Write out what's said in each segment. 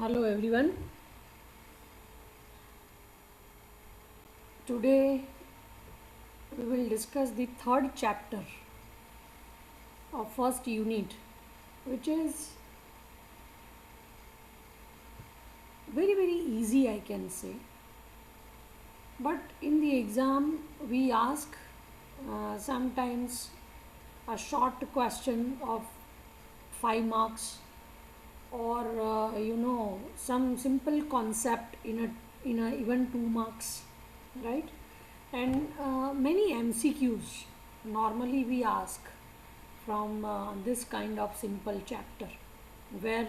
Hello everyone. Today we will discuss the third chapter of first unit, which is very easy, I can say. But in the exam we ask sometimes a short question of 5 marks, or some simple concept in a even 2 marks, right? And many MCQs normally we ask from this kind of simple chapter, where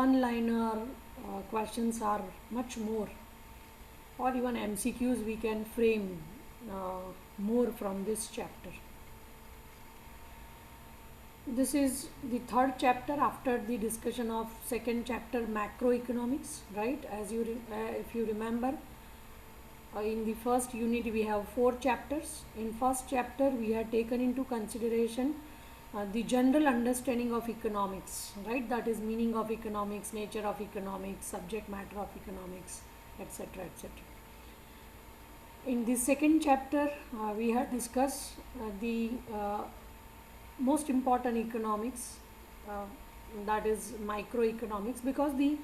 one liner questions are much more, or even MCQs we can frame more from this chapter. This is the third chapter after the discussion of second chapter, macroeconomics, right? If you remember, in the first unit we have 4 chapters. In first chapter we have taken into consideration the general understanding of economics, right? That is meaning of economics, nature of economics, subject matter of economics, etc., etc. In the second chapter we have discussed the most important economics, uh, that is microeconomics, because the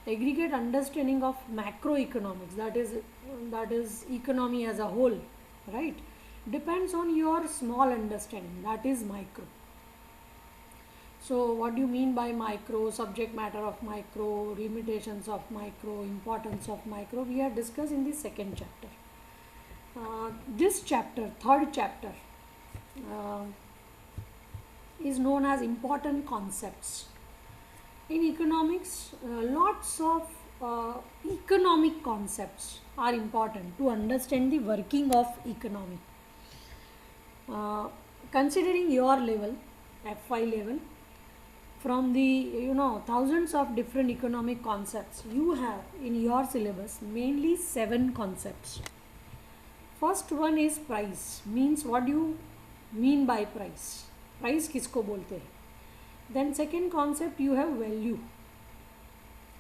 aggregate understanding of macroeconomics, that is economy as a whole, right, depends on your small understanding, that is micro. So what do you mean by micro, subject matter of micro, limitations of micro, importance of micro, we have discussed in the second chapter. This chapter, third chapter, uh, is known as important concepts. In economics, lots of economic concepts are important to understand the working of economy. Uh, Considering your level, F5 level, from the thousands of different economic concepts you have in your syllabus, mainly 7 concepts. First one is price. Means what do you mean by price? Price किसको बोलते हैं? Then second concept you have value,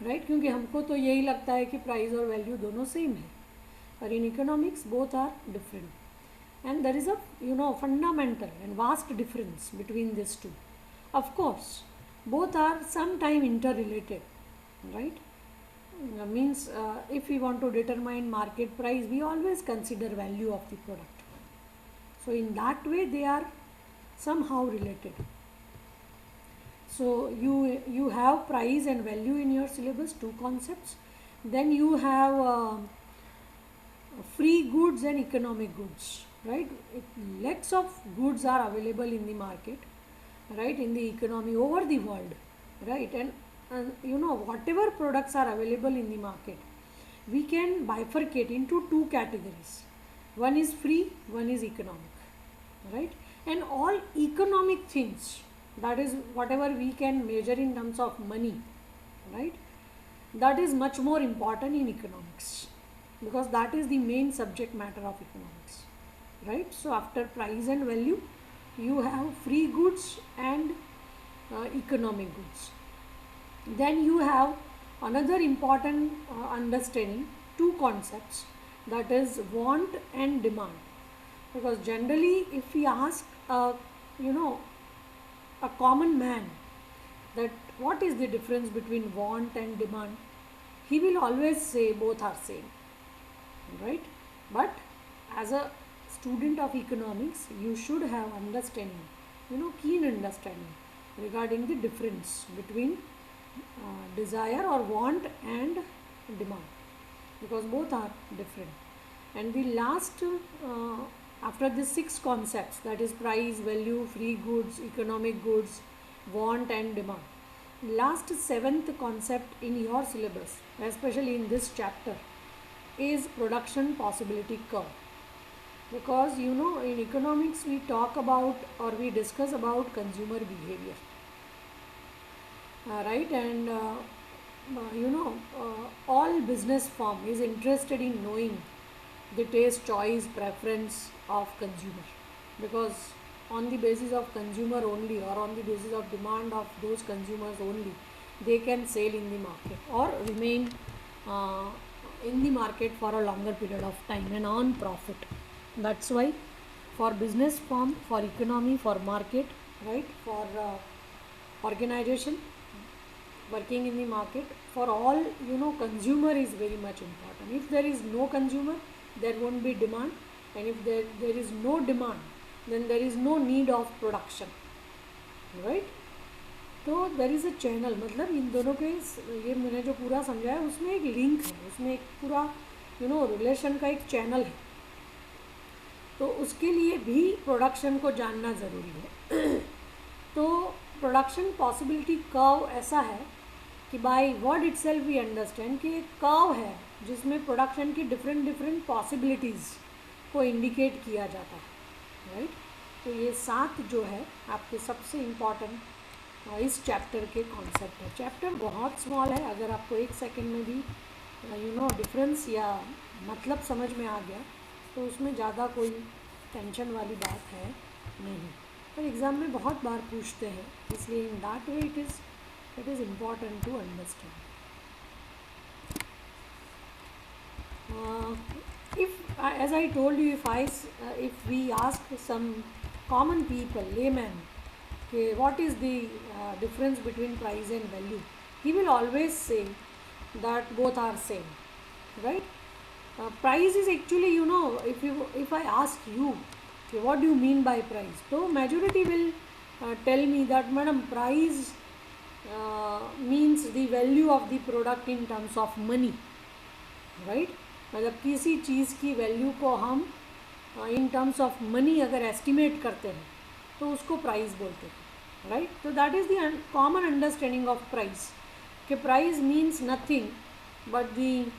right? क्योंकि हमको तो यही लगता है कि प्राइस और वैल्यू दोनों सेम है, पर in economics both are different, and there is a fundamental and vast difference between these two. Of course both are sometime interrelated, right? Means if we want to determine market price, we always consider value of the product. So in that way they are somehow related. So you have price and value in your syllabus, 2 concepts. Then you have free goods and economic goods, right? Lots of goods are available in the market, right, in the economy over the world, right? And whatever products are available in the market, we can bifurcate into 2 categories. One is free, one is economic, right? And all economic things, that is whatever we can measure in terms of money, right, that is much more important in economics, because that is the main subject matter of economics, right? So after price and value you have free goods and economic goods. Then you have another important understanding, 2 concepts, that is want and demand. Because generally if we ask you know a common man that what is the difference between want and demand, he will always say both are same, right? But as a student of economics you should have understanding, keen understanding regarding the difference between desire or want and demand, because both are different. And the last after the 6 concepts, that is price, value, free goods, economic goods, want and demand, last 7th concept in your syllabus, especially in this chapter, is production possibility curve. Because in economics we talk about or we discuss about consumer behavior, right? And all business firm is interested in knowing the taste, choice, preference of consumer, because on the basis of consumer only, or on the basis of demand of those consumers only, they can sell in the market or remain in the market for a longer period of time and earn profit. That's why for business firm, for economy, for market, right, for organization working in the market, for all, consumer is very much important. If there is no consumer, there won't be demand, and if there is no demand, then there is no need of production, right. तो there is a channel, मतलब इन दोनों के ये मैंने जो पूरा समझाया उसमें एक लिंक है, उसमें एक पूरा रिलेशन का एक चैनल है. तो उसके लिए भी प्रोडक्शन को जानना ज़रूरी है. तो प्रोडक्शन पॉसिबिलिटी कर्व ऐसा है कि by word itself we understand कि एक कर्व है जिसमें प्रोडक्शन की डिफरेंट पॉसिबिलिटीज़ को इंडिकेट किया जाता है, राइट. तो ये 7 जो है आपके सबसे इम्पॉर्टेंट इस चैप्टर के कॉन्सेप्ट है. चैप्टर बहुत स्मॉल है, अगर आपको 1 सेकेंड में भी डिफरेंस या मतलब समझ में आ गया तो उसमें ज़्यादा कोई टेंशन वाली बात है नहीं. पर एग्ज़ाम में बहुत बार पूछते हैं, इसलिए in that way it is important to understand. If as I told you, if we ask some common people, layman, what is the difference between price and value, he will always say that both are same, right. Price is actually, if I ask you, okay, what do you mean by price, so majority will tell me that madam, price means the value of the product in terms of money, right. मतलब किसी चीज़ की value को हम in terms of money अगर estimate करते हैं तो उसको प्राइस बोलते हैं, राइट. तो that is the common understanding of price, कि price means nothing but the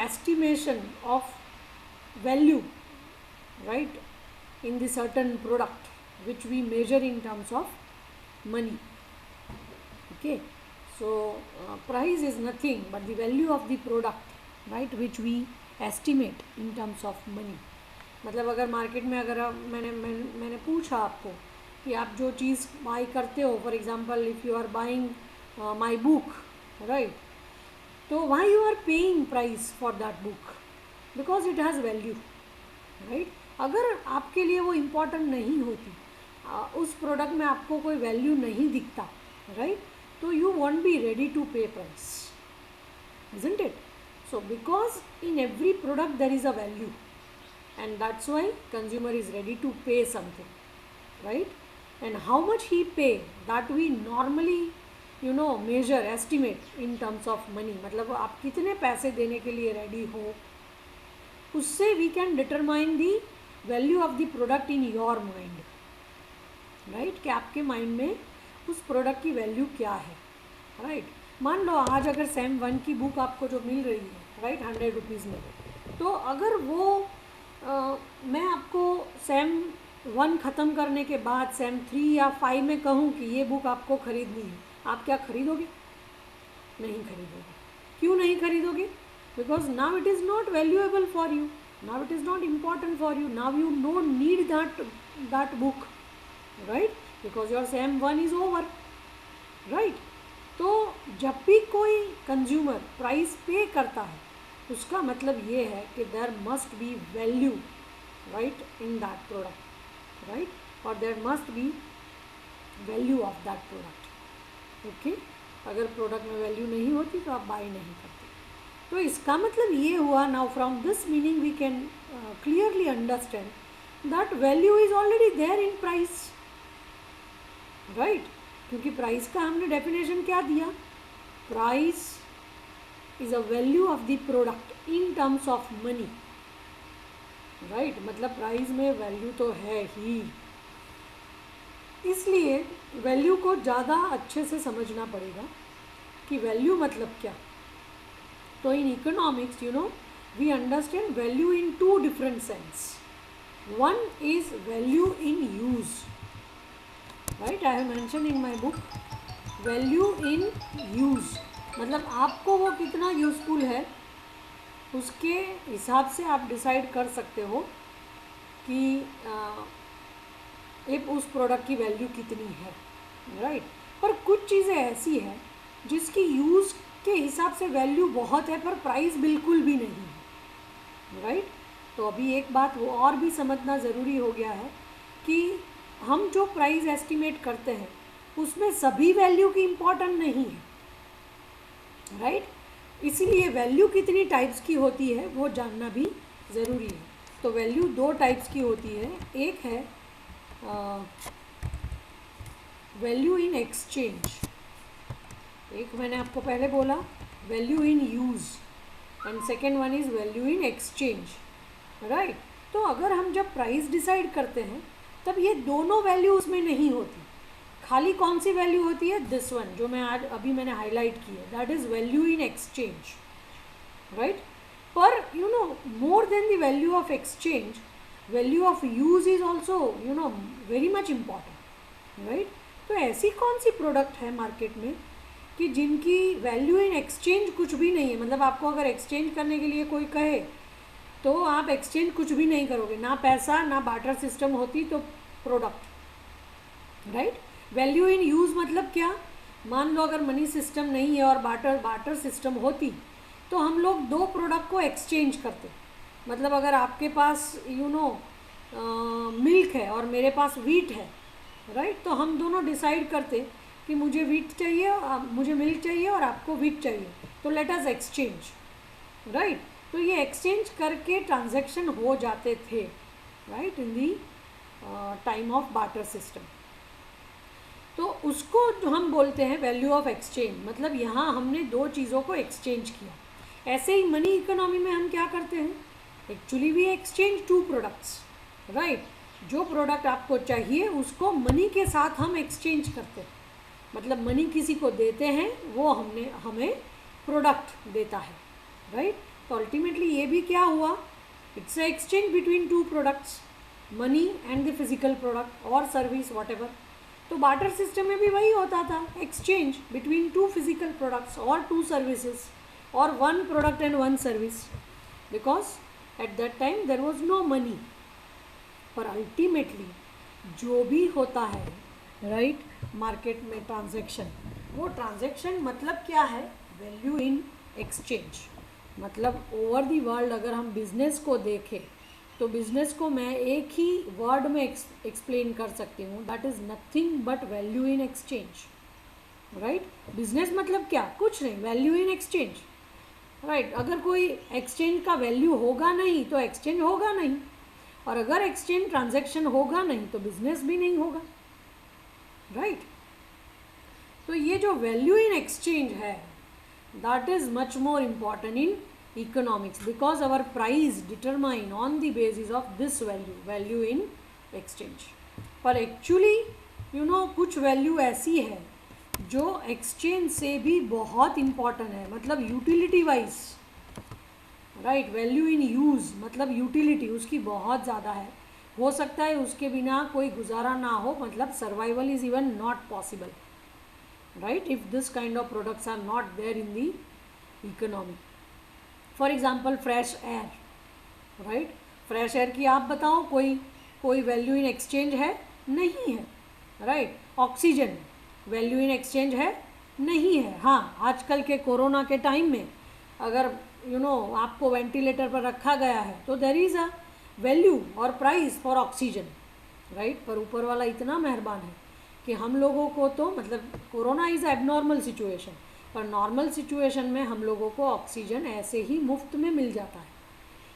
estimation of value, right, in the certain product which we measure in terms of money. Okay, so price is nothing but the value of the product, right, which we estimate in terms of money. मतलब अगर market में अगर मैंने पूछा आपको कि आप जो चीज़ बाई करते हो, for example if you are buying my book, right, तो why you are paying price for that book, because it has value, right. अगर आपके लिए वो इम्पॉर्टेंट नहीं होती, उस प्रोडक्ट में आपको कोई वैल्यू नहीं दिखता, राइट, तो you won't be ready to pay price, isn't it. So because in every product there is a value, and that's why consumer is ready to pay something, right. And how much he pay, that we normally measure, estimate in terms of money. मतलब आप कितने पैसे देने के लिए ready हो, उससे we can determine the value of the product in your mind, right. कि आपके माइंड में उस प्रोडक्ट की वैल्यू क्या है, राइट. मान लो आज अगर सैम 1 की बुक आपको जो मिल रही है, राइट, 100 रुपीज़ में, तो अगर वो मैं आपको सैम 1 ख़त्म करने के बाद सैम 3 या 5 में कहूँ कि ये बुक आपको ख़रीदनी है, आप क्या ख़रीदोगे? नहीं खरीदोगे. क्यों नहीं खरीदोगे? Because now it is not valuable for you, now it is not important for you, now you don't need that book, right, because your Sam 1 is over, right. तो जब भी कोई कंज्यूमर प्राइस पे करता है, उसका मतलब ये है कि there must be value, right, in that product, right, और there must be value of that product. Okay, अगर प्रोडक्ट में वैल्यू नहीं होती तो आप बाई नहीं करते. तो इसका मतलब ये हुआ, now from this meaning we can clearly understand that value is already there in price, right. क्योंकि प्राइस का हमने डेफिनेशन क्या दिया, price is a value of the product in terms of money, right. मतलब प्राइस में value तो है ही, इसलिए वैल्यू को ज़्यादा अच्छे से समझना पड़ेगा कि वैल्यू मतलब क्या. तो in economics we understand value in 2 different sense. One is value in use, right. I have mention in my book value in use, मतलब आपको वो कितना यूज़फुल है उसके हिसाब से आप डिसाइड कर सकते हो कि उस प्रोडक्ट की वैल्यू कितनी है, राइट. पर कुछ चीज़ें ऐसी हैं जिसकी यूज़ के हिसाब से वैल्यू बहुत है पर प्राइस बिल्कुल भी नहीं है, राइट। तो अभी एक बात वो और भी समझना ज़रूरी हो गया है कि हम जो प्राइस एस्टिमेट करते हैं उसमें सभी वैल्यू की इम्पोर्टेंट नहीं है, राइट। इसीलिए वैल्यू कितनी टाइप्स की होती है वो जानना भी ज़रूरी है। तो वैल्यू दो टाइप्स की होती है, एक है वैल्यू इन एक्सचेंज, एक मैंने आपको पहले बोला value in use, and second one is value in exchange, right. तो अगर हम जब प्राइस डिसाइड करते हैं तब ये दोनों वैल्यू उसमें नहीं होती, खाली कौन सी वैल्यू होती है, दिस वन जो मैं आज अभी मैंने हाईलाइट की है, that is value in exchange, right. पर you know more than the value of exchange, value of use is also very much important, right. तो ऐसी कौन सी प्रोडक्ट है मार्केट में कि जिनकी वैल्यू इन एक्सचेंज कुछ भी नहीं है, मतलब आपको अगर एक्सचेंज करने के लिए कोई कहे तो आप एक्सचेंज कुछ भी नहीं करोगे, ना पैसा ना बार्टर सिस्टम होती तो product, right. Value in use मतलब क्या, मान लो अगर मनी सिस्टम नहीं है और बार्टर सिस्टम होती तो हम लोग दो प्रोडक्ट को एक्सचेंज करते, मतलब अगर आपके पास मिल्क है और मेरे पास वीट है, राइट, तो हम दोनों डिसाइड करते कि मुझे वीट चाहिए, मुझे मिल्क चाहिए और आपको वीट चाहिए, तो लेट अस एक्सचेंज, राइट। तो ये एक्सचेंज करके ट्रांजैक्शन हो जाते थे, right, in the time of barter system. तो उसको जो हम बोलते हैं वैल्यू ऑफ एक्सचेंज, मतलब यहाँ हमने दो चीज़ों को एक्सचेंज किया। ऐसे ही मनी इकोनॉमी में हम क्या करते हैं, actually we exchange two products, right. जो प्रोडक्ट आपको चाहिए उसको मनी के साथ हम एक्सचेंज करते हैं, मतलब मनी किसी को देते हैं, वो हमें प्रोडक्ट देता है, राइट। तो अल्टीमेटली ये भी क्या हुआ, it's a exchange between two products, money and the physical product और सर्विस वॉट एवर। तो बार्टर सिस्टम में भी वही होता था, exchange between two physical products और टू सर्विसेज और one product and one service, because at that time there was no money. पर अल्टीमेटली जो भी होता है, राइट, मार्केट में ट्रांजैक्शन, वो ट्रांजैक्शन मतलब क्या है, वैल्यू इन एक्सचेंज। मतलब ओवर दी वर्ल्ड अगर हम बिजनेस को देखें तो बिजनेस को मैं एक ही वर्ड में एक्सप्लेन कर सकती हूँ, that is nothing but value in exchange, right. Business मतलब क्या, कुछ नहीं, वैल्यू इन एक्सचेंज, राइट। अगर कोई एक्सचेंज का वैल्यू होगा नहीं तो एक्सचेंज होगा नहीं, और अगर एक्सचेंज ट्रांजैक्शन होगा नहीं तो बिजनेस भी नहीं होगा, राइट। तो ये जो वैल्यू इन एक्सचेंज है that is much more important in economics because our price determine on the basis of this value in exchange। पर एक्चुअली कुछ वैल्यू ऐसी है जो एक्सचेंज से भी बहुत इम्पॉर्टेंट है, मतलब utility wise, right. Value in use मतलब यूटिलिटी उसकी बहुत ज़्यादा है, हो सकता है उसके बिना कोई गुजारा ना हो, मतलब survival is even not possible, right, if this kind of products are not there in the economy. For example fresh air, right, fresh air की आप बताओ कोई वैल्यू इन एक्सचेंज है, नहीं है, right. Oxygen value in exchange है, नहीं है। हाँ, आजकल के कोरोना के टाइम में अगर आपको वेंटिलेटर पर रखा गया है तो देयर इज़ अ वैल्यू और प्राइस फॉर ऑक्सीजन, राइट। पर ऊपर वाला इतना मेहरबान है कि हम लोगों को तो, मतलब कोरोना इज़ एबनॉर्मल सिचुएशन, पर नॉर्मल सिचुएशन में हम लोगों को ऑक्सीजन ऐसे ही मुफ्त में मिल जाता है।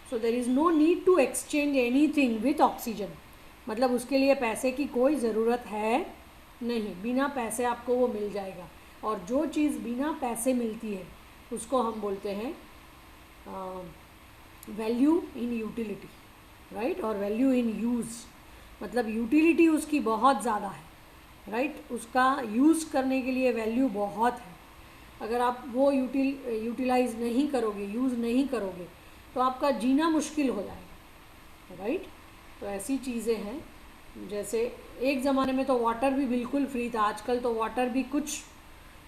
So there is no need to exchange anything with oxygen, मतलब उसके लिए पैसे की कोई ज़रूरत है नहीं, बिना पैसे आपको वो मिल जाएगा। और जो चीज़ बिना पैसे मिलती है उसको हम बोलते हैं वैल्यू इन यूटिलिटी, राइट, और वैल्यू इन यूज़, मतलब यूटिलिटी उसकी बहुत ज़्यादा है, राइट, उसका यूज़ करने के लिए वैल्यू बहुत है। अगर आप वो यूटिलाइज़ नहीं करोगे, यूज़ नहीं करोगे तो आपका जीना मुश्किल हो जाएगा, राइट। तो ऐसी चीज़ें हैं, जैसे एक ज़माने में तो वाटर भी बिल्कुल फ्री था, आजकल तो वाटर भी कुछ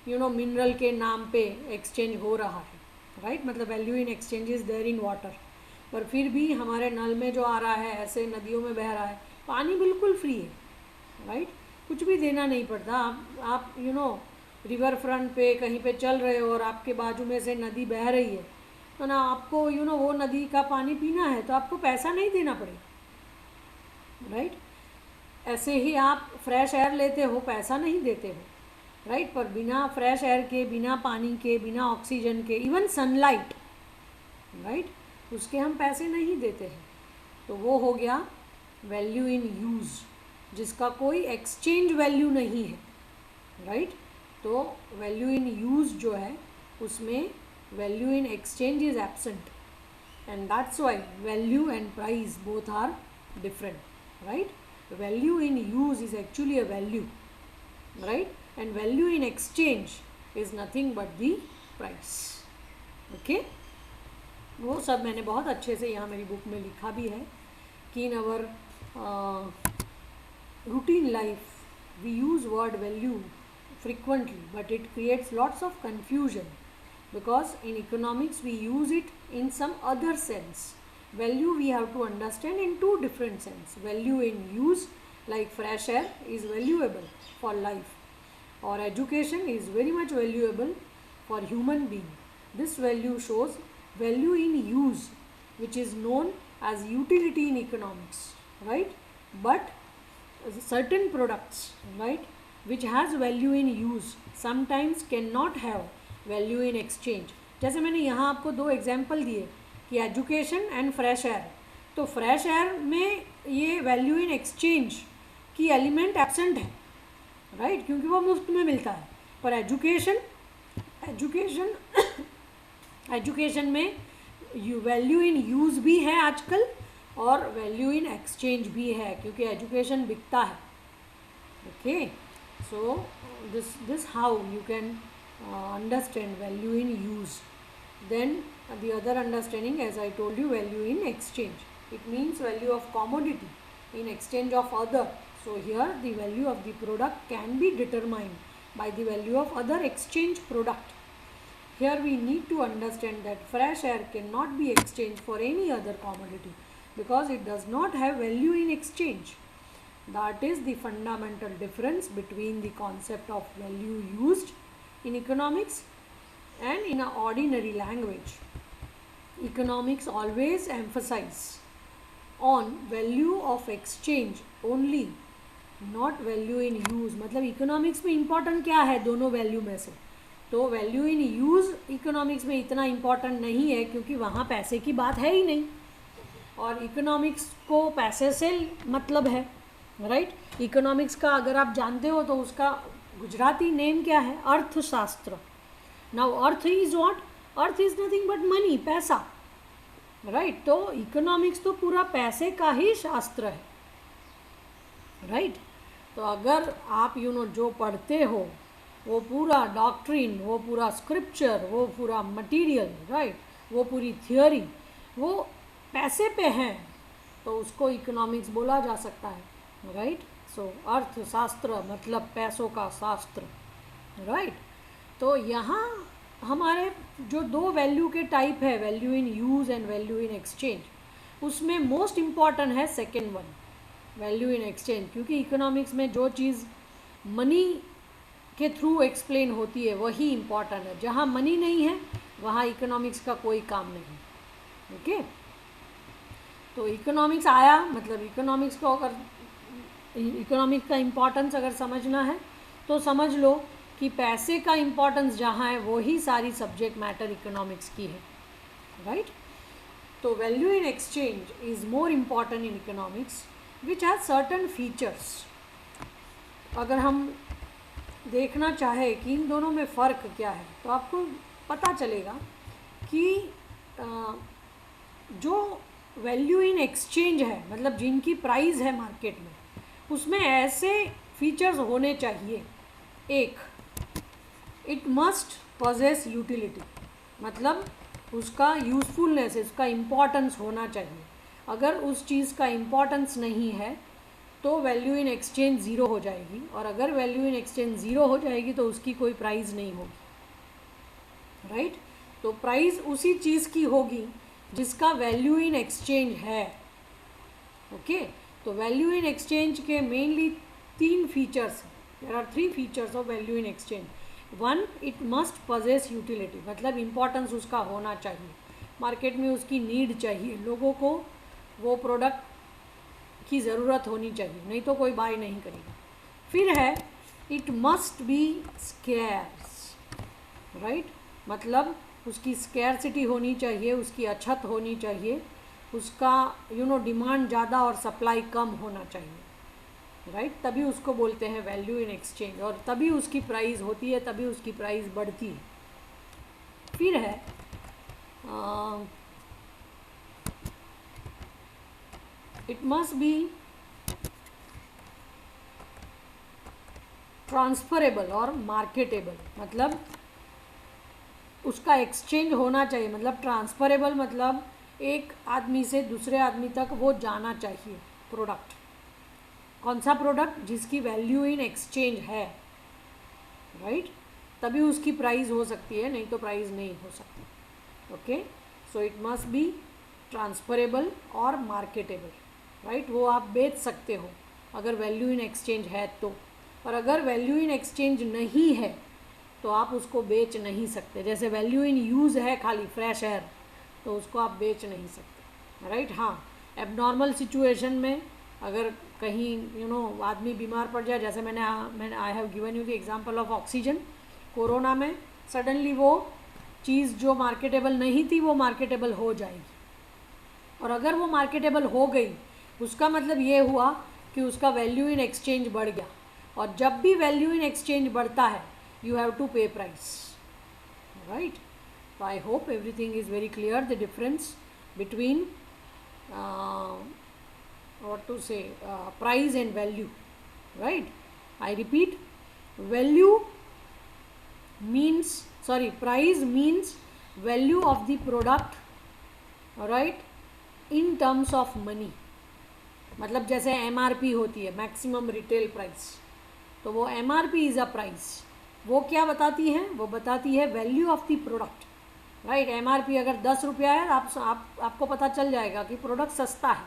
मिनरल के नाम पे एक्सचेंज हो रहा है, राइट, मतलब value in exchange is there in water. पर फिर भी हमारे नल में जो आ रहा है, ऐसे नदियों में बह रहा है, पानी बिल्कुल फ्री है, राइट, कुछ भी देना नहीं पड़ता। आप रिवर फ्रंट पे कहीं पे चल रहे हो और आपके बाजू में से नदी बह रही है, तो ना आपको वो नदी का पानी पीना है तो आपको पैसा नहीं देना पड़ेगा, राइट। ऐसे ही आप फ्रेश एयर लेते हो, पैसा नहीं देते हो, राइट। पर बिना फ्रेश एयर के, बिना पानी के, बिना ऑक्सीजन के, इवन सनलाइट, राइट, उसके हम पैसे नहीं देते हैं। तो वो हो गया वैल्यू इन यूज़, जिसका कोई एक्सचेंज वैल्यू नहीं है, राइट। तो वैल्यू इन यूज़ जो है उसमें value in exchange is absent, and that's why value and price both are different, right. Value in use is actually a value, right, and value in exchange is nothing but the price, okay. वो सब मैंने बहुत अच्छे से यहाँ मेरी book में लिखा भी है कि in our routine life we use word value frequently, but it creates lots of confusion because in economics we use it in some other sense. Value we have to understand in two different sense. Value in use, like fresh air is valuable for life, or education is very much valuable for human being. This value shows value in use, which is known as utility in economics, right. But certain products, right, which has value in use sometimes cannot have value in exchange. जैसे मैंने यहाँ आपको दो example दिए कि education and fresh air, तो fresh air में ये वैल्यू इन एक्सचेंज की एलिमेंट एब्सेंट है, राइट, क्योंकि वो मुफ्त में मिलता है। पर एजुकेशन में वैल्यू इन यूज़ भी है आजकल और वैल्यू इन एक्सचेंज भी है, क्योंकि एजुकेशन बिकता है, okay. So this how you can understand value in use. Then the other understanding, as I told you, value in exchange. It means value of commodity in exchange of other. So here the value of the product can be determined by the value of other exchange product. Here we need to understand that fresh air cannot be exchanged for any other commodity because it does not have value in exchange. That is the fundamental difference between the concept of value used in economics and in an ordinary language. Economics always emphasize on value of exchange only, not value in use. मतलब economics में important क्या है दोनों value में से, तो value in use economics में इतना important नहीं है क्योंकि वहाँ पैसे की बात है ही नहीं, और economics को पैसे से मतलब है, right. economics का अगर आप जानते हो तो उसका गुजराती नेम क्या है, अर्थशास्त्र। Now earth is what, earth is nothing but money, पैसा, राइट। तो इकोनॉमिक्स तो पूरा पैसे का ही शास्त्र है, राइट। तो अगर आप जो पढ़ते हो वो पूरा डॉक्ट्रिन, वो पूरा स्क्रिप्चर, वो पूरा मटेरियल, राइट, वो पूरी थियोरी वो पैसे पे है तो उसको इकोनॉमिक्स बोला जा सकता है, राइट। सो अर्थशास्त्र मतलब पैसों का शास्त्र, राइट। तो यहाँ हमारे जो दो वैल्यू के टाइप है, value in use and value in exchange, उसमें मोस्ट इम्पॉर्टेंट है second one, value in exchange, क्योंकि इकोनॉमिक्स में जो चीज़ मनी के थ्रू एक्सप्लेन होती है वही इम्पॉर्टेंट है। जहाँ मनी नहीं है वहाँ इकोनॉमिक्स का कोई काम नहीं, ओके। तो इकोनॉमिक्स आया मतलब इकोनॉमिक्स को अगर इकोनॉमिक्स का इम्पोर्टेंस अगर समझना है तो समझ लो कि पैसे का इम्पोर्टेंस जहाँ है वही सारी सब्जेक्ट मैटर इकोनॉमिक्स की है, राइट। तो value in exchange is more important in economics which has certain features. अगर हम देखना चाहे कि इन दोनों में फ़र्क क्या है तो आपको पता चलेगा कि जो वैल्यू इन एक्सचेंज है मतलब जिनकी प्राइस है मार्केट में, उसमें ऐसे फीचर्स होने चाहिए। एक, इट मस्ट पॉजेस यूटिलिटी, मतलब उसका यूज़फुलनेस, उसका इम्पोर्टेंस होना चाहिए। अगर उस चीज़ का इम्पोर्टेंस नहीं है तो वैल्यू इन एक्सचेंज ज़ीरो हो जाएगी, और अगर वैल्यू इन एक्सचेंज ज़ीरो हो जाएगी तो उसकी कोई प्राइस नहीं होगी, राइट। तो प्राइस उसी चीज़ की होगी जिसका वैल्यू इन एक्सचेंज है, ओके। तो वैल्यू इन एक्सचेंज के मेनली तीन features, there are three features of value in exchange. One, it must possess utility, मतलब इम्पोर्टेंस उसका होना चाहिए, मार्केट में उसकी नीड चाहिए, लोगों को वो प्रोडक्ट की ज़रूरत होनी चाहिए, नहीं तो कोई बाय नहीं करेगा। फिर है it must be scarce, right, मतलब उसकी स्केर्सिटी होनी चाहिए, उसकी अछत होनी चाहिए, उसका डिमांड ज़्यादा और सप्लाई कम होना चाहिए, राइट, तभी उसको बोलते हैं वैल्यू इन एक्सचेंज, और तभी उसकी प्राइस होती है, तभी उसकी प्राइस बढ़ती है। फिर है इट मस्ट बी ट्रांसफरेबल और मार्केटेबल, मतलब उसका एक्सचेंज होना चाहिए, मतलब ट्रांसफरेबल मतलब एक आदमी से दूसरे आदमी तक वो जाना चाहिए प्रोडक्ट। कौन सा प्रोडक्ट? जिसकी वैल्यू इन एक्सचेंज है, राइट, तभी उसकी प्राइस हो सकती है, नहीं तो प्राइस नहीं हो सकती। Okay, so it must be transferable और मार्केटेबल, राइट, वो आप बेच सकते हो अगर वैल्यू इन एक्सचेंज है तो, और अगर वैल्यू इन एक्सचेंज नहीं है तो आप उसको बेच नहीं सकते। जैसे वैल्यू इन यूज़ है खाली फ्रेश एयर, तो उसको आप बेच नहीं सकते, राइट। हाँ, एबनॉर्मल सिचुएशन में अगर कहीं आदमी बीमार पड़ जाए, जैसे मैंने I have given you the example of oxygen, corona में सडनली वो चीज़ जो मार्केटेबल नहीं थी वो मार्केटेबल हो जाएगी, और अगर वो मार्केटेबल हो गई उसका मतलब ये हुआ कि उसका वैल्यू इन एक्सचेंज बढ़ गया, और जब भी वैल्यू इन एक्सचेंज बढ़ता है you have to pay price, right? So I hope everything is very clear, the difference between what to say, price and value, right? I repeat, value means, sorry, price means value of the product, right, in terms of money, मतलब जैसे MRP होती है, maximum retail price, तो वो MRP is a price, वो क्या बताती है? वो बताती है value of the product, right. MRP अगर 10 रुपया है, आपको पता चल जाएगा कि प्रोडक्ट सस्ता है,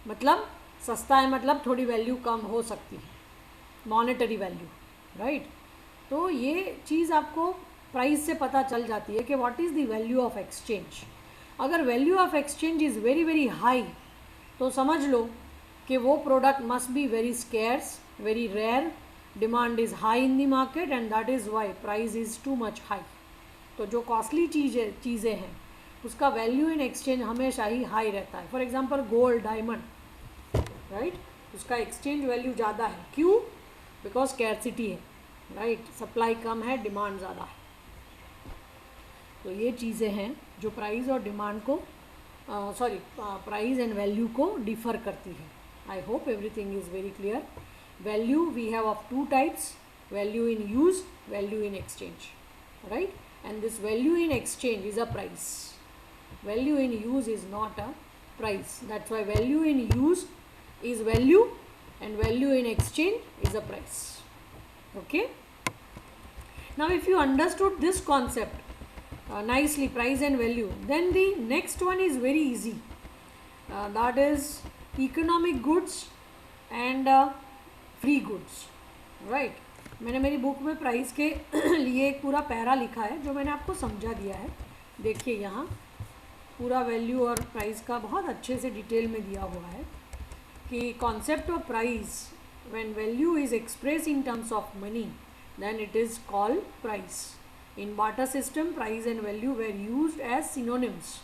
मतलब सस्ता है मतलब थोड़ी वैल्यू कम हो सकती है, मॉनेटरी वैल्यू, राइट। तो ये चीज़ आपको प्राइस से पता चल जाती है कि what is the value of exchange. अगर value of exchange is very very high तो समझ लो कि वो product must be very scarce, very rare, demand is high in the market, and that is why price is too much high. तो जो costly चीज़ें हैं उसका वैल्यू इन एक्सचेंज हमेशा ही हाई रहता है। For example gold, diamond, right, उसका exchange value ज़्यादा है, क्यों? बिकॉज स्कैरसिटी है, राइट, सप्लाई कम है, डिमांड ज़्यादा है। तो ये चीज़ें हैं जो प्राइस और डिमांड को प्राइस एंड वैल्यू को डिफ़र करती है। I hope everything is very clear. Value we have of two types, value in use, value in exchange, right, and this value in exchange is a price, value in use is not a price, that's why value in use is value and value in exchange is a price. Okay, now if you understood this concept nicely, price and value, then the next one is very easy, that is economic goods and free goods, right. मैंने मेरी book में price के लिए एक पूरा para लिखा है जो मैंने आपको समझा दिया है। देखिए यहाँ पूरा वैल्यू और प्राइस का बहुत अच्छे से डिटेल में दिया हुआ है कि concept of price, when value is express in terms of money, then it is called price. In barter system price and value were used as synonyms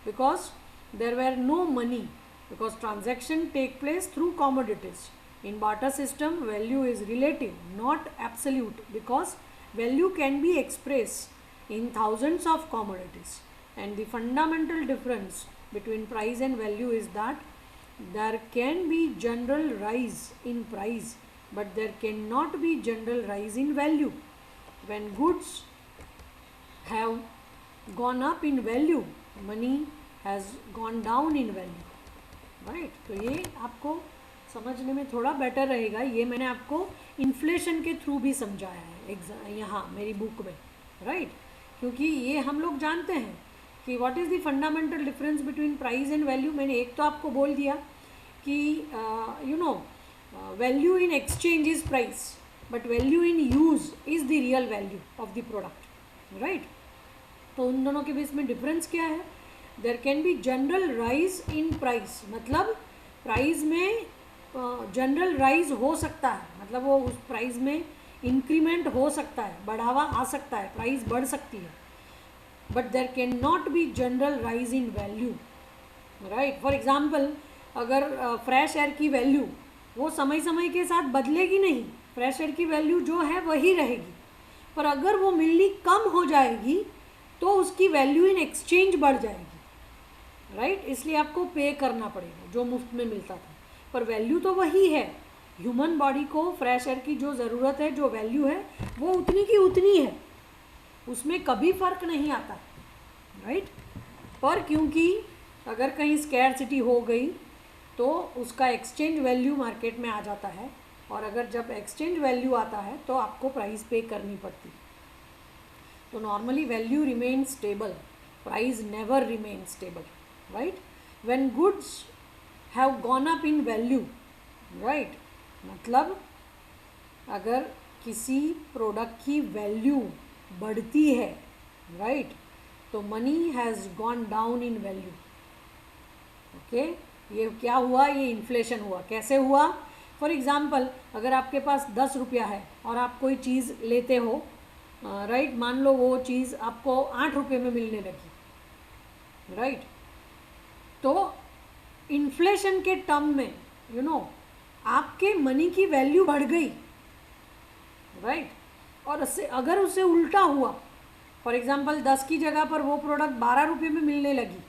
because there were no money, because transaction take place through commodities. In barter system, value is relative, not absolute, because value can be expressed in thousands of commodities. And the fundamental difference between price and value is that there can be general rise in price, but there cannot be general rise in value. When goods have gone up in value, money has gone down in value, right? तो ये आपको समझने में थोड़ा better रहेगा। ये मैंने आपको इन्फ्लेशन के थ्रू भी समझाया है यहाँ मेरी बुक में, राइट, क्योंकि ये हम लोग जानते हैं कि what is the fundamental difference between price and value. मैंने एक तो आपको बोल दिया कि value in exchange is price, but value in use is the real value of the product, right. तो उन दोनों के बीच में डिफरेंस क्या है? There can be general rise in price, मतलब प्राइस में जनरल राइज हो सकता है, मतलब वो उस प्राइस में इंक्रीमेंट हो सकता है, बढ़ावा आ सकता है, प्राइस बढ़ सकती है, but there can not be general rise in value, right. For example, अगर फ्रेश एयर की वैल्यू वो समय समय के साथ बदलेगी नहीं, फ्रेश एयर की वैल्यू जो है वही रहेगी, पर अगर वो मिलनी कम हो जाएगी तो उसकी वैल्यू इन एक्सचेंज बढ़ जाएगी, राइट। इसलिए आपको पे करना पड़ेगा जो मुफ्त में मिलता था, पर वैल्यू तो वही है। ह्यूमन बॉडी को फ्रेश एयर की जो ज़रूरत है, जो वैल्यू है, वो उतनी की उतनी है, उसमें कभी फ़र्क नहीं आता, राइट। पर क्योंकि अगर कहीं स्कैरसिटी हो गई तो उसका एक्सचेंज वैल्यू मार्केट में आ जाता है, और अगर जब एक्सचेंज वैल्यू आता है तो आपको प्राइस पे करनी पड़ती है। तो normally value remain stable, price never remain stable, right. When goods have gone up in value, right, मतलब अगर किसी प्रोडक्ट की वैल्यू बढ़ती है, राइट, तो money has gone down in value, okay. ये क्या हुआ? ये इन्फ्लेशन हुआ। कैसे हुआ? फॉर एग्ज़ाम्पल, अगर आपके पास 10 रुपया है और आप कोई चीज़ लेते हो, राइट, मान लो वो चीज़ आपको 8 रुपये में मिलने लगी, राइट, तो इन्फ्लेशन के टर्म में आपके मनी की वैल्यू बढ़ गई, राइट। और उससे अगर उससे उल्टा हुआ, फॉर एग्ज़ाम्पल 10 की जगह पर वो प्रोडक्ट 12 रुपये में मिलने लगी,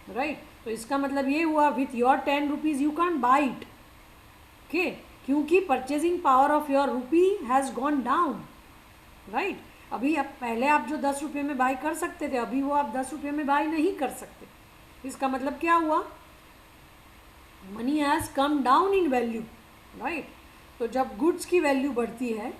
राइट, तो इसका मतलब ये हुआ with your 10 rupees you can buy it, okay, क्योंकि purchasing power of your rupee has gone down, right. अभी अब पहले आप जो 10 रुपये में बाई कर सकते थे, अभी वो आप 10 रुपये में बाई नहीं कर सकते। इसका मतलब क्या हुआ? Money has come down in value, right. तो जब गुड्स की वैल्यू बढ़ती है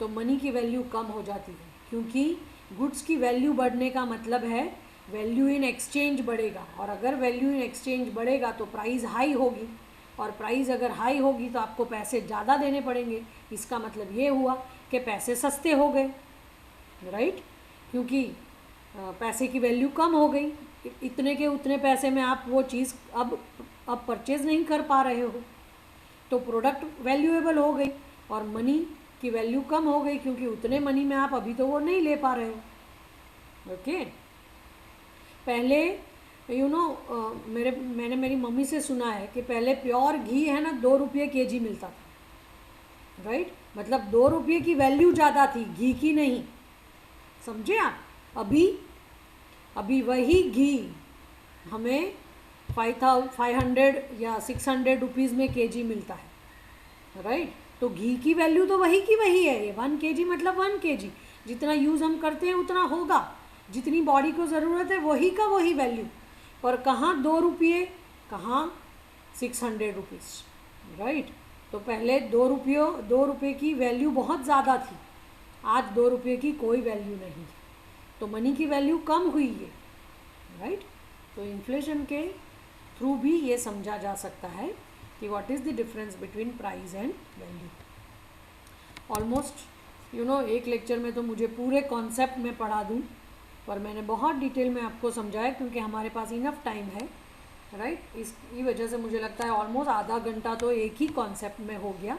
तो मनी की वैल्यू कम हो जाती है, क्योंकि गुड्स की वैल्यू बढ़ने का मतलब है वैल्यू इन एक्सचेंज बढ़ेगा, और अगर वैल्यू इन एक्सचेंज बढ़ेगा तो प्राइस हाई होगी, और प्राइस अगर हाई होगी तो आपको पैसे ज़्यादा देने पड़ेंगे। इसका मतलब ये हुआ कि पैसे सस्ते हो गए, राइट, क्योंकि पैसे की वैल्यू कम हो गई, इतने के उतने पैसे में आप वो चीज़ अब परचेज़ नहीं कर पा रहे हो, तो प्रोडक्ट वैल्यूएबल हो गई और मनी की वैल्यू कम हो गई, क्योंकि उतने मनी में आप अभी तो वो नहीं ले पा रहे हो, ओके। पहले मैंने मेरी मम्मी से सुना है कि पहले प्योर घी है ना 2 रुपये केजी मिलता था, राइट, मतलब 2 रुपये की वैल्यू ज़्यादा थी, घी की नहीं, समझे आप। अभी वही घी हमें 500 या 600 रुपीज़ में केजी मिलता है, राइट। तो घी की वैल्यू तो वही की वही है, ये 1 केजी मतलब 1 केजी, जितना यूज़ हम करते हैं उतना होगा, जितनी बॉडी को ज़रूरत है वही का वही वैल्यू, पर कहाँ 2 रुपये, कहाँ 600 रुपीज़, राइट। तो पहले 2 रुपये की वैल्यू बहुत ज़्यादा थी, आज 2 रुपये की कोई वैल्यू नहीं, तो मनी की वैल्यू कम हुई है, राइट। तो इन्फ्लेशन के थ्रू भी ये समझा जा सकता है कि what is the difference between price and value. Almost एक लेक्चर में तो मुझे पूरे कॉन्सेप्ट में पढ़ा दूँ, पर मैंने बहुत डिटेल में आपको समझाया क्योंकि हमारे पास इनफ टाइम है, राइट। इसकी वजह से मुझे लगता है ऑलमोस्ट आधा घंटा तो एक ही कॉन्सेप्ट में हो गया।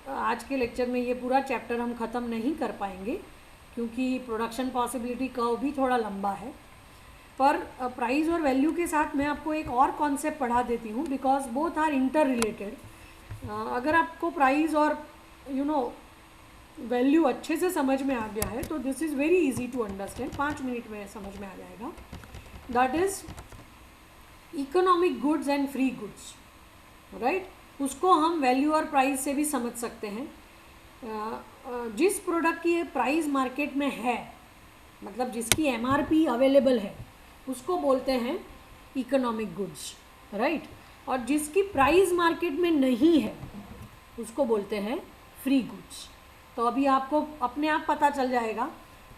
आज के लेक्चर में ये पूरा चैप्टर हम ख़त्म नहीं कर पाएंगे, क्योंकि प्रोडक्शन पॉसिबिलिटी कर्व भी थोड़ा लंबा है, पर प्राइस और वैल्यू के साथ मैं आपको एक और कॉन्सेप्ट पढ़ा देती हूँ, because both are interrelated. अगर आपको प्राइस और वैल्यू अच्छे से समझ में आ गया है तो this is very easy to understand, 5 minute में समझ में आ जाएगा। That is economic goods and free goods, right. उसको हम वैल्यू और प्राइस से भी समझ सकते हैं। जिस प्रोडक्ट की प्राइस मार्केट में है, मतलब जिसकी MRP अवेलेबल है, उसको बोलते हैं इकोनॉमिक गुड्स, राइट। और जिसकी प्राइस मार्केट में नहीं है उसको बोलते हैं फ्री गुड्स। तो अभी आपको अपने आप पता चल जाएगा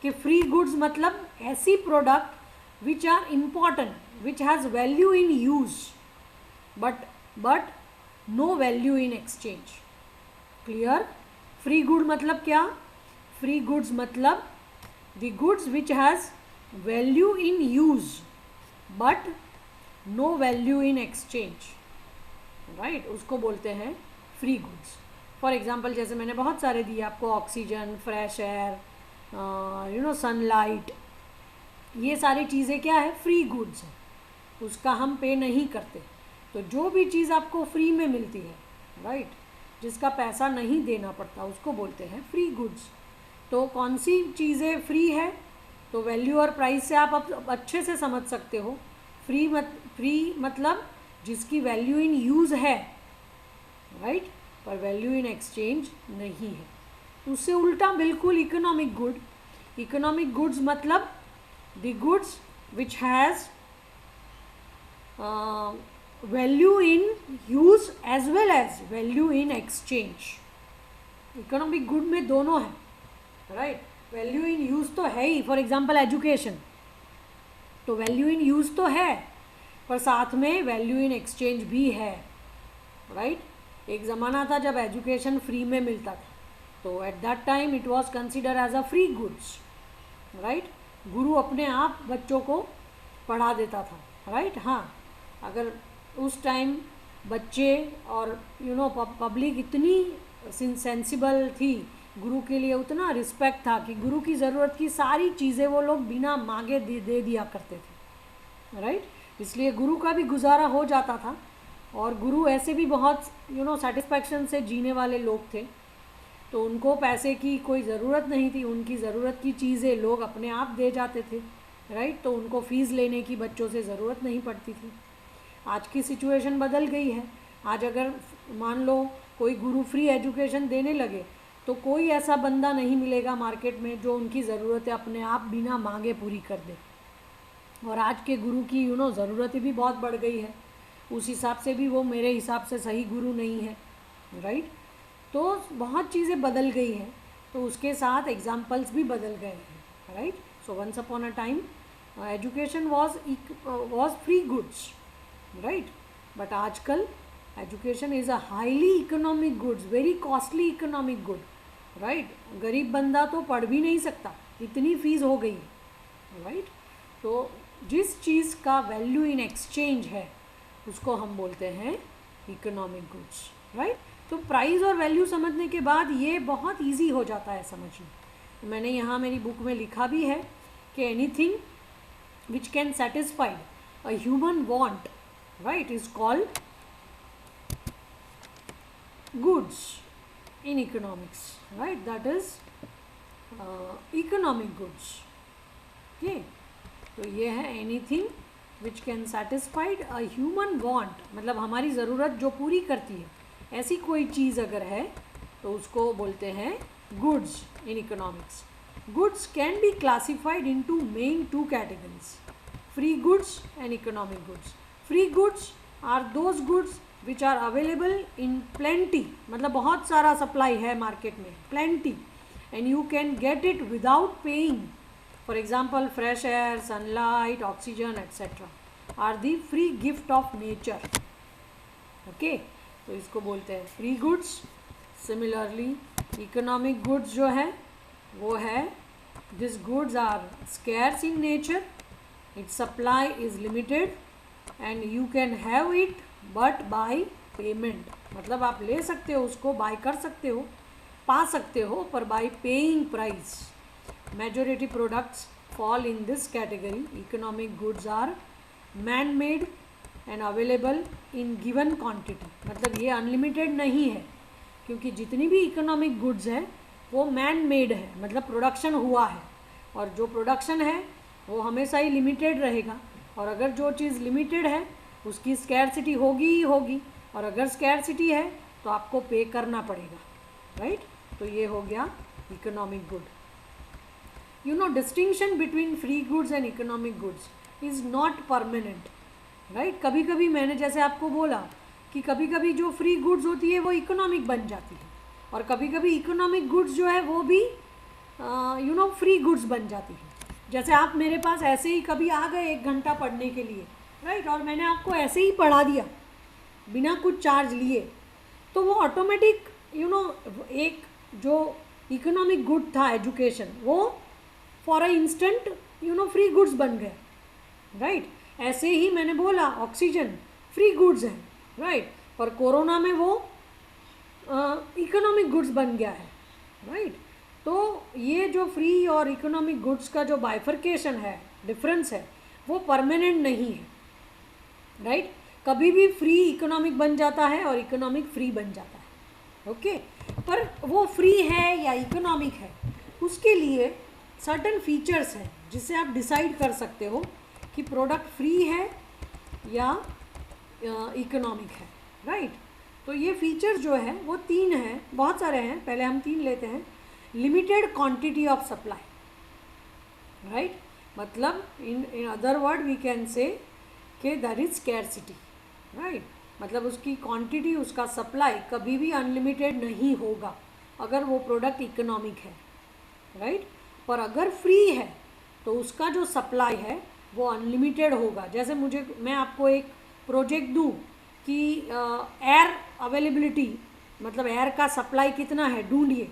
कि फ्री गुड्स मतलब ऐसी product which are important, which has value in use but no value in exchange, clear? Free good मतलब क्या? फ्री गुड्स मतलब the goods which has value in use but no value in exchange, right, उसको बोलते हैं free goods. For example जैसे मैंने बहुत सारे दिए आपको, ऑक्सीजन, फ्रेश एयर, सनलाइट, ये सारी चीज़ें क्या है? फ्री गुड्स है, उसका हम पे नहीं करते. तो जो भी चीज़ आपको फ्री में मिलती है, राइट, जिसका पैसा नहीं देना पड़ता, उसको बोलते हैं फ्री गुड्स. तो कौन सी चीज़ें फ्री है? तो वैल्यू और प्राइस से आप अब अच्छे से समझ सकते हो. फ्री मतलब जिसकी वैल्यू इन यूज़ है, राइट, पर वैल्यू इन एक्सचेंज नहीं है. उससे उल्टा बिल्कुल इकोनॉमिक गुड. इकोनॉमिक गुड्स मतलब the goods which has value in use as well as value in exchange. Economic good में दोनों है, राइट. वैल्यू इन यूज तो है ही, फॉर एग्जांपल एजुकेशन, तो वैल्यू इन यूज तो है, पर साथ में वैल्यू इन एक्सचेंज भी है, राइट. एक ज़माना था जब एजुकेशन फ्री में मिलता था, तो at that time it was consider as a free goods, right. गुरु अपने आप बच्चों को पढ़ा देता था, राइट. हाँ, अगर उस टाइम बच्चे और पब्लिक इतनी सेंसिबल थी, गुरु के लिए उतना रिस्पेक्ट था कि गुरु की ज़रूरत की सारी चीज़ें वो लोग बिना मांगे दे दिया करते थे, राइट. इसलिए गुरु का भी गुजारा हो जाता था, और गुरु ऐसे भी बहुत सेटिस्फैक्शन से जीने वाले लोग थे, तो उनको पैसे की कोई ज़रूरत नहीं थी. उनकी ज़रूरत की चीज़ें लोग अपने आप दे जाते थे, राइट. तो उनको फ़ीस लेने की बच्चों से ज़रूरत नहीं पड़ती थी. आज की सिचुएशन बदल गई है. आज अगर मान लो कोई गुरु फ्री एजुकेशन देने लगे, तो कोई ऐसा बंदा नहीं मिलेगा मार्केट में जो उनकी ज़रूरतें अपने आप बिना मांगे पूरी कर दे. और आज के गुरु की ज़रूरतें भी बहुत बढ़ गई है, उस हिसाब से भी वो मेरे हिसाब से सही गुरु नहीं है, राइट. तो बहुत चीज़ें बदल गई हैं, तो उसके साथ एग्जाम्पल्स भी बदल गए हैं, right. So once upon a time education was free goods, right. But आजकल education is a highly economic goods, very costly economic good, right. गरीब बंदा तो पढ़ भी नहीं सकता, इतनी फीस हो गई है, राइट. तो जिस चीज़ का वैल्यू इन एक्सचेंज है उसको हम बोलते हैं इकोनॉमिक गुड्स, राइट. तो प्राइस और वैल्यू समझने के बाद ये बहुत इजी हो जाता है समझना. तो मैंने यहाँ मेरी बुक में लिखा भी है कि anything which can satisfy a human want, right, is called goods in economics, right. That is economic goods. Okay, तो ये है anything which can satisfied a human want, मतलब हमारी ज़रूरत जो पूरी करती है, ऐसी कोई चीज़ अगर है तो उसको बोलते हैं goods in economics. Goods can be classified into main two categories, free goods and economic goods. Free goods are those goods which are available in plenty, मतलब बहुत सारा सप्लाई है मार्केट में, plenty, and you can get it without paying. For example, fresh air, sunlight, oxygen, etc. are the free gift of nature. Okay, तो इसको बोलते हैं free goods. Similarly, economic goods जो है वो है these goods are scarce in nature, its supply is limited and you can have it but by payment. मतलब आप ले सकते हो उसको, बाय कर सकते हो, पा सकते हो, पर by paying price. Majority products fall in this category. Economic goods are man-made and available in given quantity. मतलब ये अनलिमिटेड नहीं है, क्योंकि जितनी भी इकोनॉमिक गुड्स है वो मैन मेड है, मतलब प्रोडक्शन हुआ है, और जो प्रोडक्शन है वो हमेशा ही लिमिटेड रहेगा. और अगर जो चीज़ लिमिटेड है उसकी स्कैरसिटी होगी ही होगी, और अगर स्कैरसिटी है तो आपको पे करना पड़ेगा, राइट. तो ये हो गया economic good. Distinction between free goods and economic goods is not permanent, right. कभी कभी मैंने जैसे आपको बोला कि कभी कभी जो फ्री गुड्स होती है वो इकोनॉमिक बन जाती है, और कभी कभी इकोनॉमिक गुड्स जो है वो भी फ्री गुड्स बन जाती है. जैसे आप मेरे पास ऐसे ही कभी आ गए 1 घंटा पढ़ने के लिए, राइट, और मैंने आपको ऐसे ही पढ़ा दिया बिना कुछ चार्ज लिए, तो वो ऑटोमेटिक यू नो एक जो इकोनॉमिक गुड था एजुकेशन, वो for a instant you know free goods बन गए, राइट। ऐसे ही मैंने बोला ऑक्सीजन फ्री गुड्स है, राइट, पर कोरोना में वो इकोनॉमिक गुड्स बन गया है, राइट। तो ये जो फ्री और इकोनॉमिक गुड्स का जो बाइफर्केशन है, डिफरेंस है, वो परमानेंट नहीं है, राइट। कभी भी फ्री इकोनॉमिक बन जाता है और इकोनॉमिक फ्री बन जाता है, ओके। पर वो फ्री है या इकोनॉमिक है, उसके लिए सर्टन फीचर्स हैं जिससे आप डिसाइड कर सकते हो कि प्रोडक्ट फ्री है या इकोनॉमिक है, राइट। तो ये फीचर्स जो है वो 3 हैं, बहुत सारे हैं, पहले हम 3 लेते हैं। Limited quantity of supply, right, मतलब in other word we can say कि देयर इज स्कैरसिटी, राइट, मतलब उसकी क्वांटिटी, उसका सप्लाई कभी भी अनलिमिटेड नहीं होगा अगर वो प्रोडक्ट इकोनॉमिक है, राइट। पर अगर फ्री है तो उसका जो सप्लाई है वो अनलिमिटेड होगा। जैसे मैं आपको एक प्रोजेक्ट दूँ कि एयर अवेलेबिलिटी, मतलब एयर का सप्लाई कितना है ढूंढिए,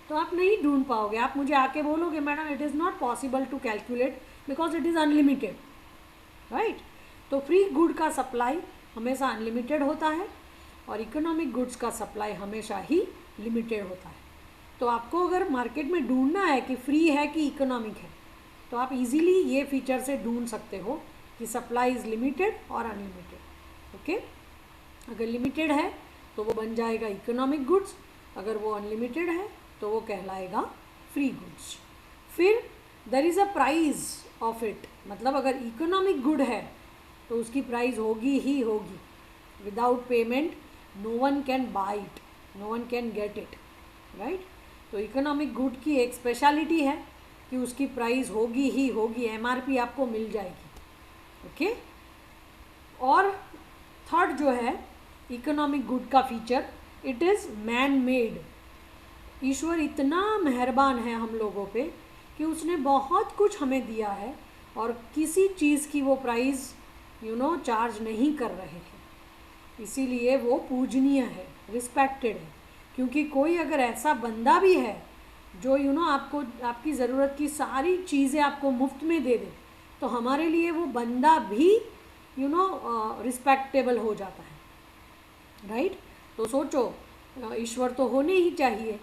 तो आप नहीं ढूंढ पाओगे। आप मुझे आके बोलोगे madam it is not possible to calculate because it is unlimited, right. तो फ्री गुड का सप्लाई हमेशा अनलिमिटेड होता है और इकोनॉमिक गुड्स का सप्लाई हमेशा ही लिमिटेड होता है। तो आपको अगर मार्केट में ढूंढना है कि फ्री है कि इकोनॉमिक है, तो आप इजीली ये फीचर से ढूंढ सकते हो कि सप्लाई इज़ लिमिटेड और अनलिमिटेड, ओके। अगर लिमिटेड है तो वो बन जाएगा इकोनॉमिक गुड्स, अगर वो अनलिमिटेड है तो वो कहलाएगा फ्री गुड्स। फिर there is a price of it, मतलब अगर इकोनॉमिक गुड है तो उसकी प्राइस होगी ही होगी। Without payment no one can buy it, no one can get it, right. तो इकोनॉमिक गुड की एक स्पेशलिटी है कि उसकी प्राइस होगी ही होगी, एमआरपी आपको मिल जाएगी, ओके। और थर्ड जो है इकोनॉमिक गुड का feature, it is man made. ईश्वर इतना मेहरबान है हम लोगों पे कि उसने बहुत कुछ हमें दिया है और किसी चीज़ की वो प्राइस चार्ज नहीं कर रहे हैं, इसीलिए वो पूजनीय है, रिस्पेक्टेड है। क्योंकि कोई अगर ऐसा बंदा भी है जो आपको आपकी ज़रूरत की सारी चीज़ें आपको मुफ्त में दे दे, तो हमारे लिए वो बंदा भी रिस्पेक्टेबल हो जाता है, राइट। तो सोचो ईश्वर तो होने ही चाहिए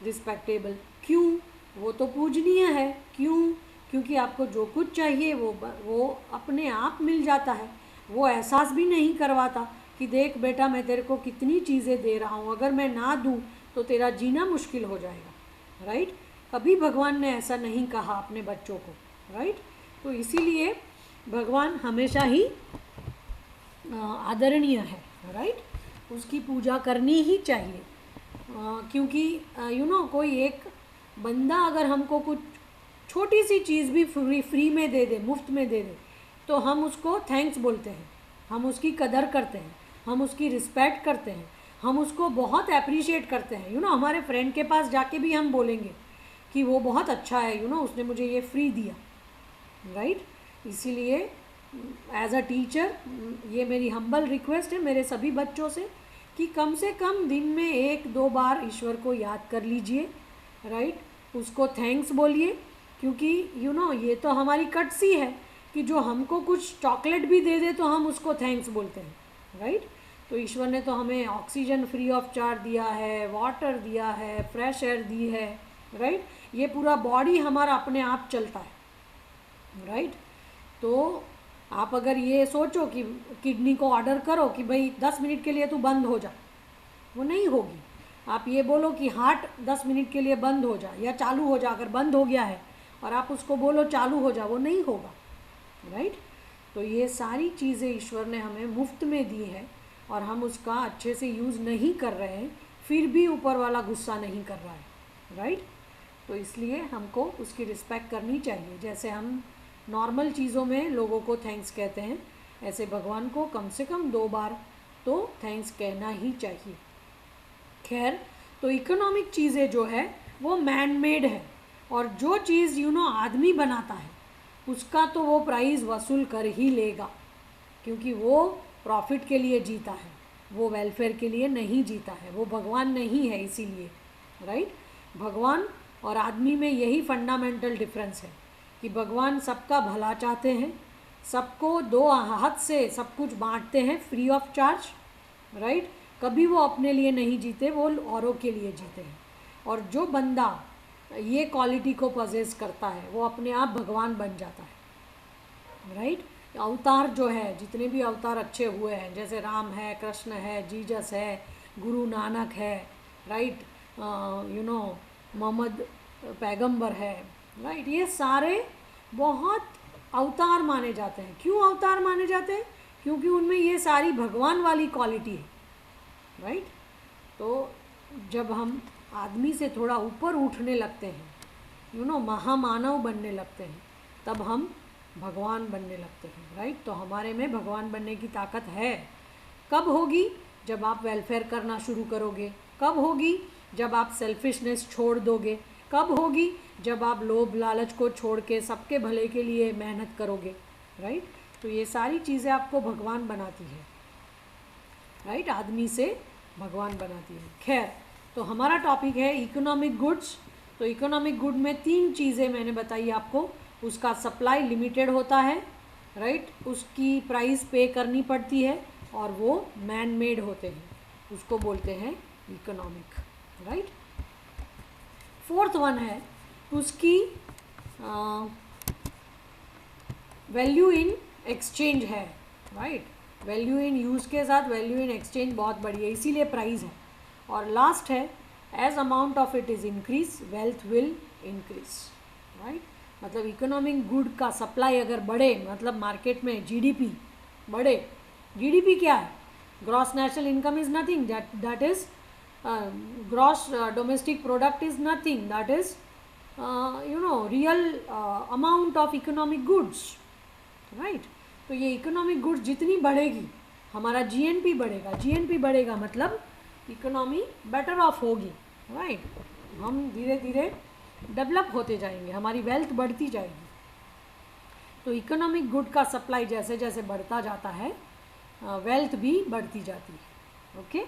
रिस्पेक्टेबल, क्यों? वो तो पूजनीय है, क्यों? क्योंकि आपको जो कुछ चाहिए वो अपने आप मिल जाता है। वो एहसास भी नहीं करवाता कि देख बेटा मैं तेरे को कितनी चीज़ें दे रहा हूँ, अगर मैं ना दूँ तो तेरा जीना मुश्किल हो जाएगा, राइट। कभी भगवान ने ऐसा नहीं कहा अपने बच्चों को, राइट। तो इसीलिए भगवान हमेशा ही आदरणीय है, राइट, उसकी पूजा करनी ही चाहिए। क्योंकि कोई एक बंदा अगर हमको कुछ छोटी सी चीज़ भी फ्री में दे दे, मुफ्त में दे दे, तो हम उसको थैंक्स बोलते हैं, हम उसकी कदर करते हैं, हम उसकी रिस्पेक्ट करते हैं, हम उसको बहुत अप्रिशिएट करते हैं। हमारे फ्रेंड के पास जाके भी हम बोलेंगे कि वो बहुत अच्छा है, उसने मुझे ये फ्री दिया, राइट। इसीलिए एज अ टीचर ये मेरी हम्बल रिक्वेस्ट है मेरे सभी बच्चों से कि कम से कम दिन में 1-2 बार ईश्वर को याद कर लीजिए, राइट, उसको थैंक्स बोलिए। क्योंकि ये तो हमारी कटसी है कि जो हमको कुछ चॉकलेट भी दे दे तो हम उसको थैंक्स बोलते हैं, राइट। तो ईश्वर ने तो हमें ऑक्सीजन फ्री ऑफ चार्ज दिया है, वाटर दिया है, फ्रेश एयर दी है, राइट। ये पूरा बॉडी हमारा अपने आप चलता है, राइट। तो आप अगर ये सोचो कि किडनी को ऑर्डर करो कि भाई 10 मिनट के लिए तू बंद हो जा, वो नहीं होगी। आप ये बोलो कि हार्ट 10 मिनट के लिए बंद हो जा या चालू हो जा, अगर बंद हो गया है और आप उसको बोलो चालू हो जा, वो नहीं होगा, राइट। तो ये सारी चीज़ें ईश्वर ने हमें मुफ्त में दी है और हम उसका अच्छे से यूज़ नहीं कर रहे हैं, फिर भी ऊपर वाला गुस्सा नहीं कर रहा है, राइट। तो इसलिए हमको उसकी रिस्पेक्ट करनी चाहिए। जैसे हम नॉर्मल चीज़ों में लोगों को थैंक्स कहते हैं, ऐसे भगवान को कम से कम 2 बार तो थैंक्स कहना ही चाहिए। खैर, तो इकोनॉमिक चीज़ें जो है वो मैन मेड है और जो चीज़ आदमी बनाता है उसका तो वो प्राइस वसूल कर ही लेगा, क्योंकि वो प्रॉफिट के लिए जीता है, वो वेलफेयर के लिए नहीं जीता है, वो भगवान नहीं है इसीलिए, राइट। भगवान और आदमी में यही फंडामेंटल डिफरेंस है कि भगवान सबका भला चाहते हैं, सबको दो हाथ से सब कुछ बांटते हैं फ्री ऑफ चार्ज, राइट। कभी वो अपने लिए नहीं जीते, वो औरों के लिए जीते हैं। और जो बंदा ये क्वालिटी को पजेस करता है वो अपने आप भगवान बन जाता है, राइट। अवतार जो है, जितने भी अवतार अच्छे हुए हैं, जैसे राम है, कृष्ण है, जीसस है, गुरु नानक है, राइट, मोहम्मद पैगंबर है, राइट, ये सारे बहुत अवतार माने जाते हैं। क्यों अवतार माने जाते हैं? क्योंकि उनमें ये सारी भगवान वाली क्वालिटी है, राइट। तो जब हम आदमी से थोड़ा ऊपर उठने लगते हैं, महामानव बनने लगते हैं, तब हम भगवान बनने लगते हैं, राइट। तो हमारे में भगवान बनने की ताकत है। कब होगी? जब आप वेलफेयर करना शुरू करोगे। कब होगी? जब आप सेल्फिशनेस छोड़ दोगे। कब होगी? जब आप लोभ लालच को छोड़ के सबके भले के लिए मेहनत करोगे, राइट। तो ये सारी चीज़ें आपको भगवान बनाती है, राइट, आदमी से भगवान बनाती है। खैर, तो हमारा टॉपिक है इकोनॉमिक गुड्स। तो इकोनॉमिक गुड में 3 चीज़ें मैंने बताई आपको। उसका सप्लाई लिमिटेड होता है, राइट, उसकी प्राइस पे करनी पड़ती है, और वो मैन मेड होते हैं, उसको बोलते हैं इकोनॉमिक, राइट। 4th वन है उसकी वैल्यू इन एक्सचेंज है, राइट। वैल्यू इन यूज़ के साथ वैल्यू इन एक्सचेंज बहुत बड़ी है, इसीलिए प्राइस है। और लास्ट है as amount of it is increase wealth will increase, right. मतलब इकोनॉमिक गुड का सप्लाई अगर बढ़े, मतलब मार्केट में जीडीपी बढ़े। जीडीपी क्या है? Gross national income is nothing, that is gross domestic product is nothing, that is real amount of economic goods, right. तो ये इकोनॉमिक गुड्स जितनी बढ़ेगी, हमारा जीएनपी बढ़ेगा। जीएनपी बढ़ेगा मतलब इकोनॉमी बेटर ऑफ होगी, राइट। हम धीरे धीरे डेवलप होते जाएंगे, हमारी वेल्थ बढ़ती जाएगी। तो इकोनॉमिक गुड का सप्लाई जैसे जैसे बढ़ता जाता है, वेल्थ भी बढ़ती जाती है। Okay,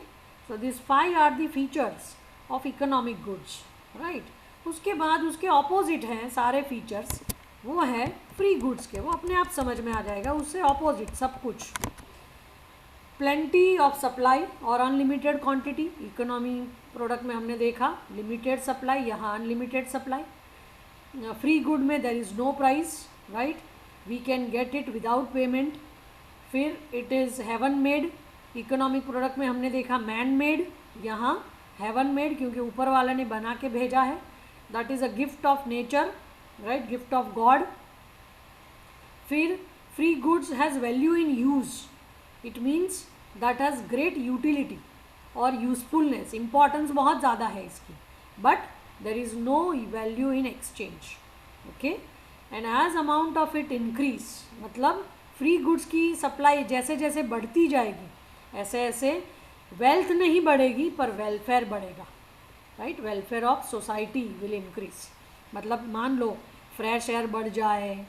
so this 5 are the features of economic goods, right. उसके बाद उसके ऑपोजिट हैं सारे फीचर्स, वो है फ्री गुड्स के। वो अपने आप समझ में आ जाएगा, उससे ऑपोजिट सब कुछ। प्लेंटी ऑफ सप्लाई और अनलिमिटेड क्वांटिटी। इकोनॉमी प्रोडक्ट में हमने देखा लिमिटेड सप्लाई, यहाँ अनलिमिटेड सप्लाई। फ्री गुड में there is no price, right, we can get it without payment. फिर it is heaven made. Economic product में हमने देखा मैन मेड, यहाँ हेवन मेड, क्योंकि ऊपर वाला ने बना के भेजा है। That is a gift of nature, right, gift of God. फिर free goods has value in use, it means that has great utility और यूजफुलनेस, इम्पॉर्टेंस बहुत ज़्यादा है इसकी, but there is no value in exchange. Okay, and as amount of it increase, मतलब free goods की supply जैसे जैसे बढ़ती जाएगी, ऐसे ऐसे वेल्थ नहीं बढ़ेगी पर वेलफेयर बढ़ेगा, right. Welfare of society will increase. मतलब मान लो फ्रेश एयर बढ़ जाए,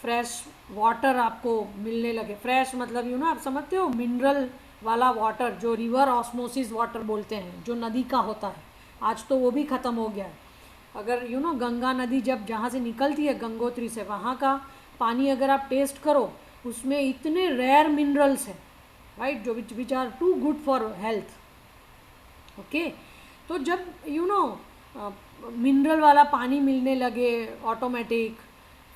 फ्रेश वाटर आपको मिलने लगे। फ्रेश मतलब आप समझते हो, मिनरल वाला वाटर, जो रिवर ऑस्मोसिस वाटर बोलते हैं, जो नदी का होता है। आज तो वो भी ख़त्म हो गया है। अगर गंगा नदी जब जहाँ से निकलती है गंगोत्री से, वहाँ का पानी अगर आप टेस्ट करो, उसमें इतने रेयर मिनरल्स हैं, राइट, जो which are to good for health. Okay, तो जब मिनरल वाला पानी मिलने लगे, ऑटोमेटिक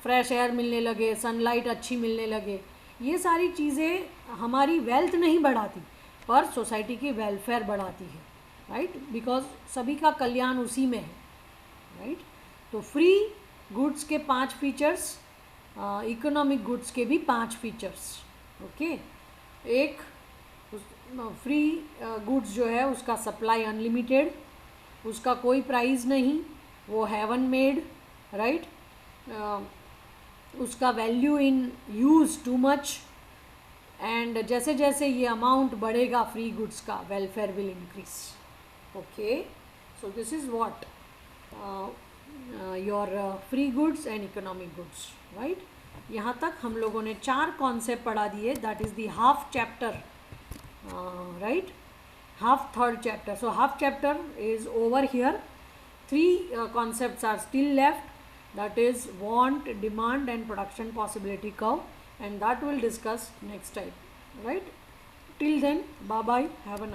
फ्रेश एयर मिलने लगे, सनलाइट अच्छी मिलने लगे, ये सारी चीज़ें हमारी वेल्थ नहीं बढ़ाती पर सोसाइटी की वेलफेयर बढ़ाती है, राइट, बिकॉज सभी का कल्याण उसी में है, राइट। तो फ्री गुड्स के 5 फीचर्स, इकोनॉमिक गुड्स के भी 5 फीचर्स। ओके, एक फ्री गुड्स जो है उसका सप्लाई अनलिमिटेड, उसका कोई प्राइस नहीं, वो हेवन मेड, राइट, उसका value in use too much, and जैसे जैसे ये अमाउंट बढ़ेगा फ्री गुड्स का, welfare will increase. Okay, so this is what your free goods and economic goods, right. यहाँ तक हम लोगों ने 4 कॉन्सेप्ट पढ़ा दिए, that is the half chapter right, half third chapter. So half chapter is over here. Three concepts are still left, that is want, demand and production possibility curve, and that we'll discuss next time, right? Till then, bye bye, have a nice